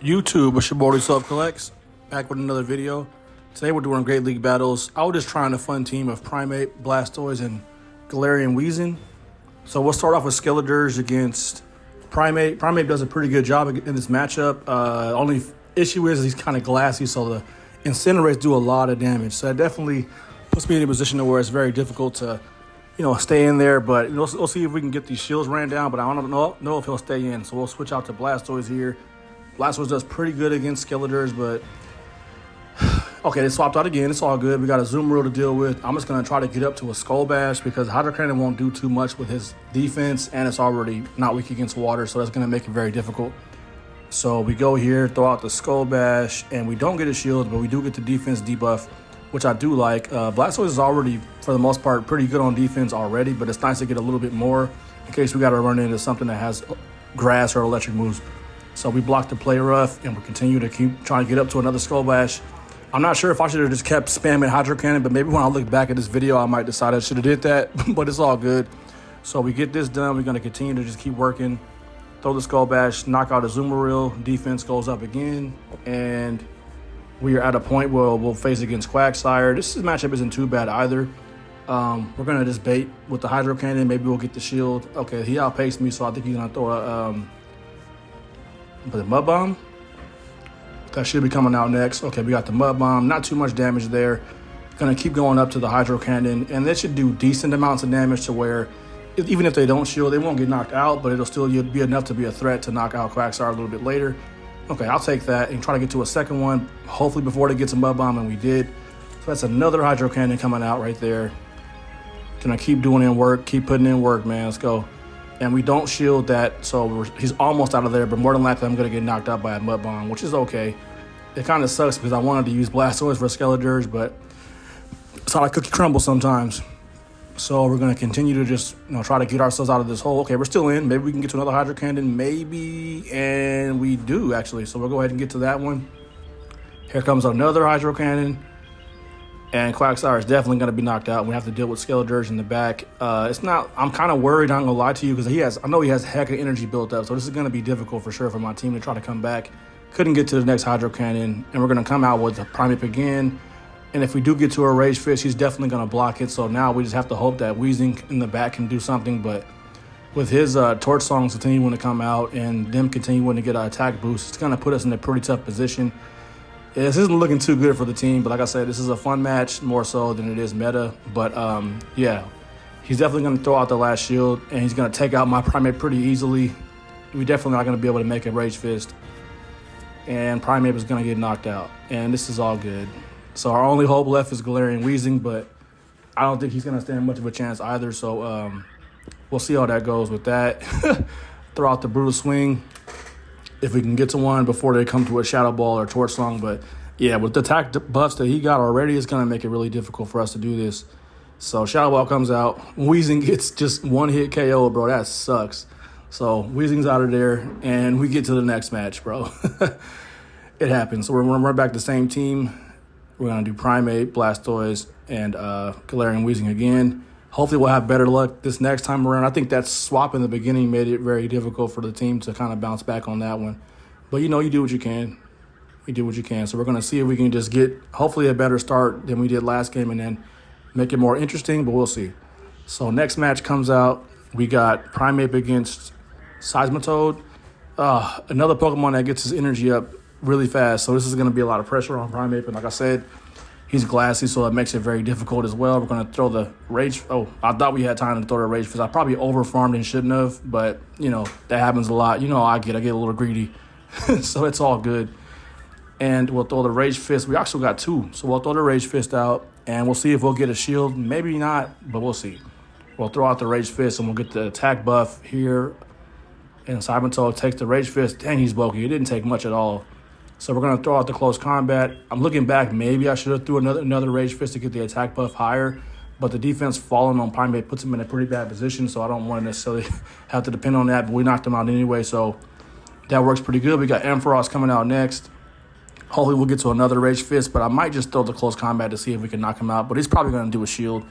YouTube, it's your boy D12 Collects, back with another video. Today we're doing Great League battles. I was just trying a fun team of Primeape, Blastoise, and Galarian Weezing. So we'll start off with Skeletors against Primeape. Primeape does a pretty good job in this matchup. Only issue is he's kind of glassy, so the Incinerates do a lot of damage. So that definitely puts me in a position where it's very difficult to, stay in there. But we'll see if we can get these shields ran down, but I don't know if he'll stay in. So we'll switch out to Blastoise here. Blastoise does pretty good against Skeletors, but okay, they swapped out again. It's all good. We got a Zoomeroo to deal with. I'm just going to try to get up to a Skull Bash because Hydro Cannon won't do too much with his defense, and it's already not weak against water, so that's going to make it very difficult. So we go here, throw out the Skull Bash, and we don't get a shield, but we do get the defense debuff, which I do like. Blastoise is already, for the most part, pretty good on defense already, but it's nice to get a little bit more in case we got to run into something that has grass or electric moves. So we block the play rough, and we continue to keep trying to get up to another Skull Bash. I'm not sure if I should have just kept spamming Hydro Cannon, but maybe when I look back at this video, I might decide I should have did that, but it's all good. So we get this done. We're going to continue to just keep working. Throw the Skull Bash, knock out a Zoomeroo. Defense goes up again, and we are at a point where we'll face against Quagsire. This matchup isn't too bad either. We're going to just bait with the Hydro Cannon. Maybe we'll get the shield. Okay, he outpaced me, so I think he's going to throw a... But the Mud Bomb, that should be coming out next. Okay, we got the Mud Bomb. Not too much damage there. Gonna keep going up to the Hydro Cannon, and that should do decent amounts of damage to where, even if they don't shield, they won't get knocked out, but it'll still be enough to be a threat to knock out Quagsire a little bit later. Okay, I'll take that and try to get to a second one, hopefully before they get to Mud Bomb, and we did. So that's another Hydro Cannon coming out right there. Gonna keep doing in work, keep putting in work, man. Let's go. And we don't shield that, so he's almost out of there, but more than likely I'm going to get knocked out by a Mud Bomb, which is okay. It kind of sucks because I wanted to use Blastoise for Skeletors, but it's how I cookie crumble sometimes. So we're going to continue to just try to get ourselves out of this hole. Okay, we're still in. Maybe we can get to another Hydro Cannon, maybe, and we do, actually. So we'll go ahead and get to that one. Here comes another Hydro Cannon. And Quagsire is definitely going to be knocked out. We have to deal with Skeletors in the back. I'm kind of worried, I'm going to lie to you, because I know he has a heck of energy built up. So this is going to be difficult for sure for my team to try to come back. Couldn't get to the next Hydro Cannon. And we're going to come out with a Primeape again. And if we do get to a Rage Fist, he's definitely going to block it. So now we just have to hope that Weezing in the back can do something. But with his Torch Songs continuing to come out and them continuing to get an attack boost, it's going to put us in a pretty tough position. This isn't looking too good for the team, but like I said, this is a fun match more so than it is meta. But yeah, he's definitely going to throw out the last shield, and he's going to take out my Primeape pretty easily. We definitely not going to be able to make a Rage Fist, and Primeape is going to get knocked out, and this is all good. So our only hope left is Galarian Weezing, but I don't think he's going to stand much of a chance either. So we'll see how that goes with that. Throw out the Brutal Swing if we can get to one before they come to a Shadow Ball or Torch Song. But yeah, with the attack buffs that he got already, it's going to make it really difficult for us to do this. So Shadow Ball comes out. Weezing gets just one hit KO, bro. That sucks. So Weezing's out of there, and we get to the next match, bro. It happens. So we're going to run back the same team. We're going to do Primeape, Blastoise, and Galarian Weezing again. Hopefully we'll have better luck this next time around. I think that swap in the beginning made it very difficult for the team to kind of bounce back on that one. But, you do what you can. You do what you can. So we're going to see if we can just get, hopefully, a better start than we did last game and then make it more interesting, but we'll see. So next match comes out. We got Primeape against Seismitoad. Another Pokemon that gets his energy up really fast. So this is going to be a lot of pressure on Primeape. And like I said, he's glassy, so it makes it very difficult as well. We're going to throw the Rage... Oh, I thought we had time to throw the Rage Fist. I probably overfarmed and shouldn't have, but, that happens a lot. I get a little greedy. So it's all good. And we'll throw the Rage Fist. We actually got two, so we'll throw the Rage Fist out, and we'll see if we'll get a shield. Maybe not, but we'll see. We'll throw out the Rage Fist, and we'll get the attack buff here. And Seismitoad takes the Rage Fist. Dang, he's bulky. It didn't take much at all. So we're going to throw out the close combat. I'm looking back. Maybe I should have threw another Rage Fist to get the attack buff higher. But the defense falling on Primeape puts him in a pretty bad position, so I don't want to necessarily have to depend on that. But we knocked him out anyway, so that works pretty good. We got Ampharos coming out next. Hopefully we'll get to another Rage Fist, but I might just throw the close combat to see if we can knock him out. But he's probably going to do a shield.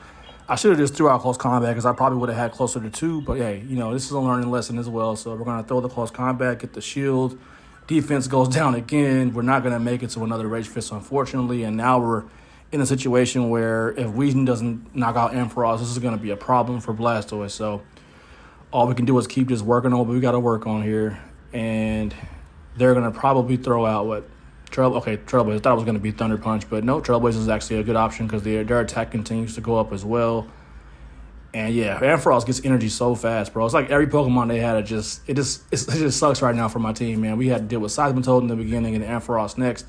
I should have just threw out close combat because I probably would have had closer to two. But, hey, this is a learning lesson as well. So we're going to throw the close combat, get the shield, Defense goes down again. We're not going to make it to another Rage Fist, unfortunately. And now we're in a situation where if Weezing doesn't knock out Ampharos, this is going to be a problem for Blastoise. So all we can do is keep just working on what we got to work on here. And they're going to probably throw out what? Trailblazer. I thought it was going to be Thunder Punch, but no, Trailblazer is actually a good option because their attack continues to go up as well. And yeah, Ampharos gets energy so fast, bro. It's like every Pokemon they had, it just sucks right now for my team, man. We had to deal with Seismitoad in the beginning and Ampharos next,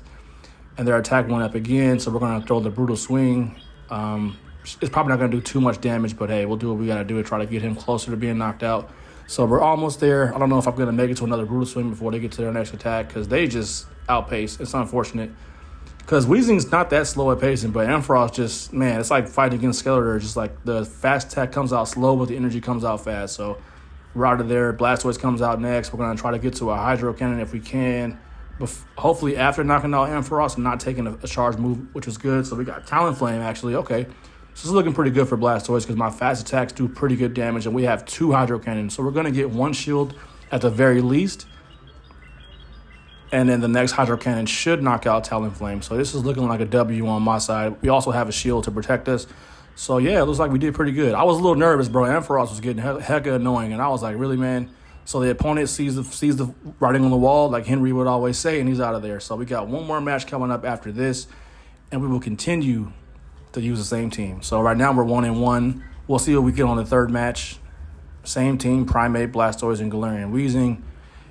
and their attack went up again, so we're going to throw the Brutal Swing. It's probably not going to do too much damage, but hey, we'll do what we got to do to try to get him closer to being knocked out. So we're almost there. I don't know if I'm going to make it to another Brutal Swing before they get to their next attack because they just outpace. It's unfortunate because Weezing's not that slow at pacing, but Ampharos just, man, it's like fighting against Skeletor. Just like the fast attack comes out slow, but the energy comes out fast. So we're out of there. Blastoise comes out next. We're going to try to get to a Hydro Cannon if we can. Hopefully after knocking out Ampharos and not taking a charge move, which was good. So we got Talonflame, actually. Okay. So this is looking pretty good for Blastoise because my fast attacks do pretty good damage, and we have 2 Hydro Cannons. So we're going to get 1 shield at the very least. And then the next Hydro Cannon should knock out Talonflame. So this is looking like a W on my side. We also have a shield to protect us. So yeah, it looks like we did pretty good. I was a little nervous, bro. Ampharos was getting hecka annoying, and I was like, really, man? So the opponent sees the writing on the wall, like Henry would always say, and he's out of there. So we got one more match coming up after this, and we will continue to use the same team. So right now we're 1-1. We'll see what we get on the third match. Same team, Primeape, Blastoise, and Galarian Weezing.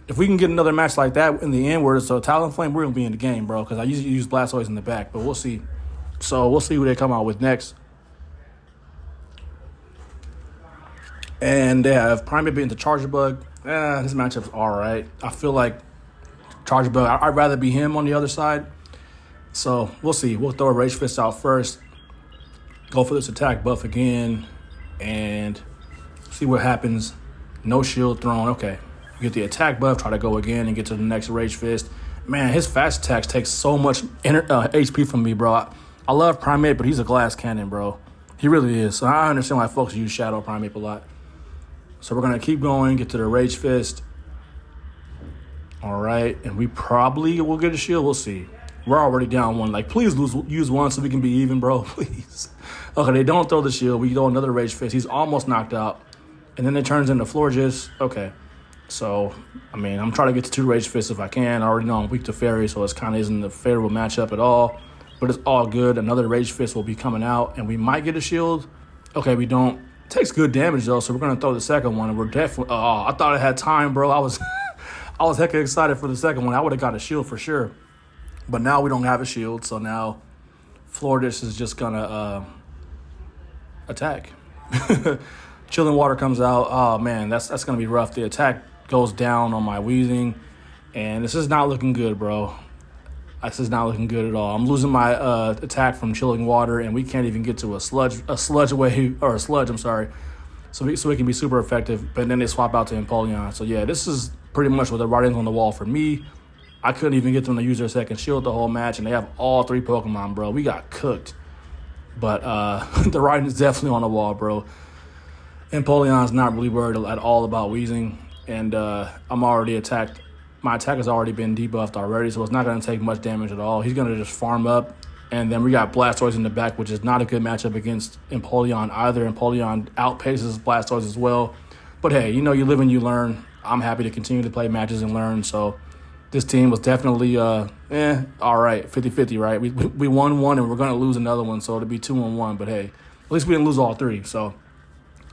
If we can get another match like that in the end where it's a Talonflame, we're going to be in the game, bro, because I usually use Blastoise in the back, but we'll see. So we'll see who they come out with next. And they have Primeape into Charger Bug. This matchup's all right. I feel like Charger Bug, I'd rather be him on the other side. So we'll see. We'll throw a Rage Fist out first. Go for this attack buff again. And see what happens. No shield thrown. Okay. You get the attack buff. Try to go again and get to the next Rage Fist. Man, his fast attacks take so much HP from me, bro. I love Primeape, but he's a glass cannon, bro. He really is. So I understand why folks use Shadow Primeape a lot. So we're going to keep going, get to the Rage Fist. All right. And we probably will get a shield. We'll see. We're already down 1. Like, please use 1 so we can be even, bro. Please. Okay, they don't throw the shield. We throw another Rage Fist. He's almost knocked out. And then it turns into Florges. Okay. So, I mean, I'm trying to get to 2 Rage Fists if I can. I already know I'm weak to Fairy, so it's kind of isn't a favorable matchup at all. But it's all good. Another Rage Fist will be coming out, and we might get a shield. Okay, we don't. It takes good damage, though, so we're going to throw the second one, and we're definitely... I thought I had time, bro. I was hecka excited for the second one. I would have got a shield for sure. But now we don't have a shield, so now Florges is just going to attack. Chilling Water comes out. Oh, man, that's going to be rough. The attack goes down on my Weezing, and this is not looking good, bro. This is not looking good at all. I'm losing my attack from Chilling Water, and we can't even get to a sludge wave, or a sludge, I'm sorry. So it can be super effective, but then they swap out to Empoleon. So yeah, this is pretty much what the writing's on the wall for me. I couldn't even get them to use their second shield the whole match, and they have all 3 Pokemon, bro. We got cooked. But the writing is definitely on the wall, bro. Empoleon's not really worried at all about Weezing, and I'm already attacked. My attack has already been debuffed already, so it's not going to take much damage at all. He's going to just farm up, and then we got Blastoise in the back, which is not a good matchup against Empoleon either. Empoleon outpaces Blastoise as well. But hey, you know, you live and you learn. I'm happy to continue to play matches and learn, so this team was definitely, all right, 50-50, right? We won 1, and we're going to lose another one, so it'll be 2-1. But hey, at least we didn't lose all 3, so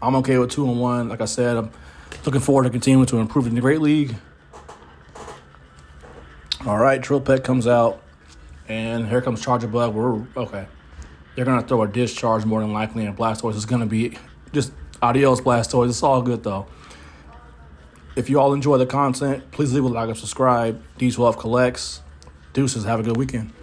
I'm okay with 2-1. Like I said, I'm looking forward to continuing to improve in the Great League. All right, Trilpet comes out, and here comes Charger Bug. Okay. They're going to throw a discharge more than likely, and Blastoise is going to be just adios, Blastoise. It's all good, though. If you all enjoy the content, please leave a like and subscribe. D12 Collects. Deuces. Have a good weekend.